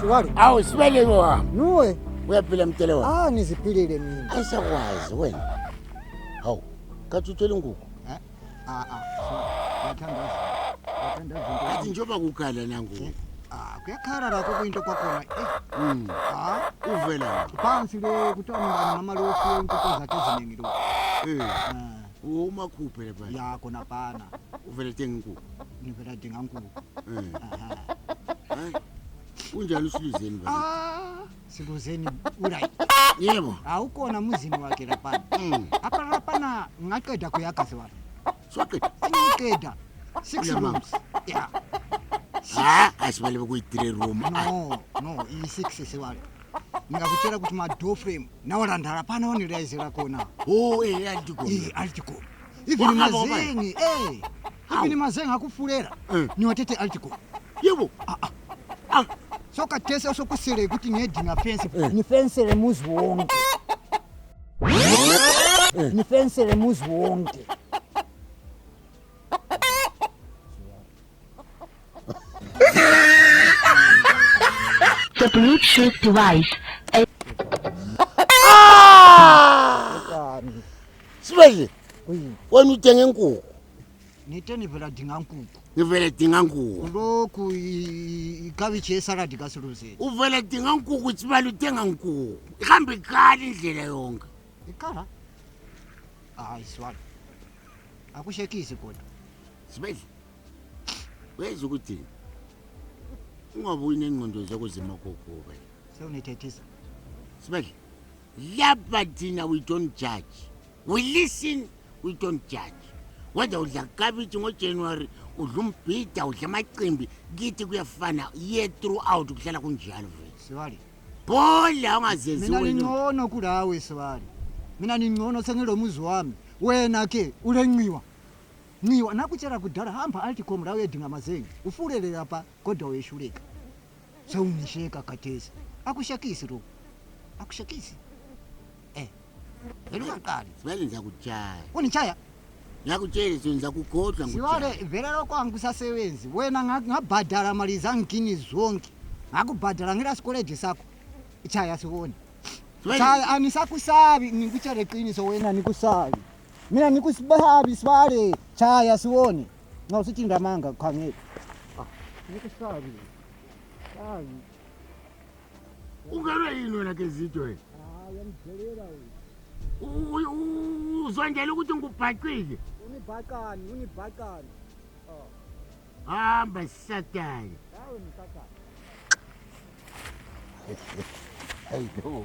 Siwali. Awu sibele wami. Nuwe. Uyaphila mtele wami. Ngiziphilile mina. Ayisakwazi wena. Hawu, kathi uthwele inkukhu. Ngiyathandaza. Athi njoba kukhala nangu. Kuyakhala la kuyinto kwakhona. Uvela. Phansi le kuthiwa ngibani mamalofu inkukhu zakhe eziningi lo. Umakhuphe lapha. Ya kona pana. Uvela thenga inkukhu. Ngivela dinga inkukhu. Unjani usiluzeni baba? Siluzeni urai. Yebo. Awukona muzini wakhe lapha. Apha lapha ngaqeda kuyakha siwali. Soqeda. Ngaqeda. 6 rooms. Yeah. Asibale kuyi3 room. No, i6 siwali. Ngakutshela ukuthi ma door frame nawalanda lapha woni realize khona. Altiko. Even mazengi, even mazengi akufulela. Niwathethe Altiko. Yebo. Soka tese sokusele ukuthi ngedinga fence. Ni fence le muzi wonke. Ni fence le muzi wonke. The Bluetooth device. Sibele. Wena uthenge inkukhu. Niteni vela dinga inkukhu. Ngivele dinga inkukhu. Lokhu ikabichi salad kaSiluzeni. Uvele dinga inkukhu sibale uthenga inkukhu. Ihamba ikhala indlela yonke. Ikhala? Hayi siwali. Akushekisi kodwa. Sibele. Weza ukuthi ungabuyi nengqondo zakho zemakhokho ke. Sewunithethisa. Sibele. Lapha thina we don't judge. We listen, we don't judge. Whether udla cabbage ngoJanuary, udla umbhida, udla amacimbi, kithi kuyafana year throughout kuhlala kunjalo vele. Siwali. Bola ungazezi wena. Mina ngcono kulawe siwali. Mina ngcono sengilomuzi wami. Wena ke ulenqiwa. Nqiwa nakutshela kudala hamba Alticom la uyedinga mazengi. Ufulele lapha kodwa uyeshuleka. Sewungisheka khathesi. Akushekisi lo. Akushekisi. Vele uyaqala. Sibele ngiyakutshaya. Unitshaya? Ngiyakutshela senza kugodla ngutshaya. Siwale vele lokwangu kusasebenzi. Wena ngabhadala mali zangini zonke. Ngakubhadala ngela college sakho. Ichaya sibone. Cha anisakusabi ngikutshela iqiniso wena nikusabi. Mina nikusibahabi Siwale. Chaya sibone. Nxa usithi ndamanga khangela. Nikusabi. Hayi. Ungalwe yini wena ke zitho wena? Yangidlelela wena. Uzondela ukuthi ngubhaqile. Unibhaqani. Hamba satani. Hawe msakani. Hey, no,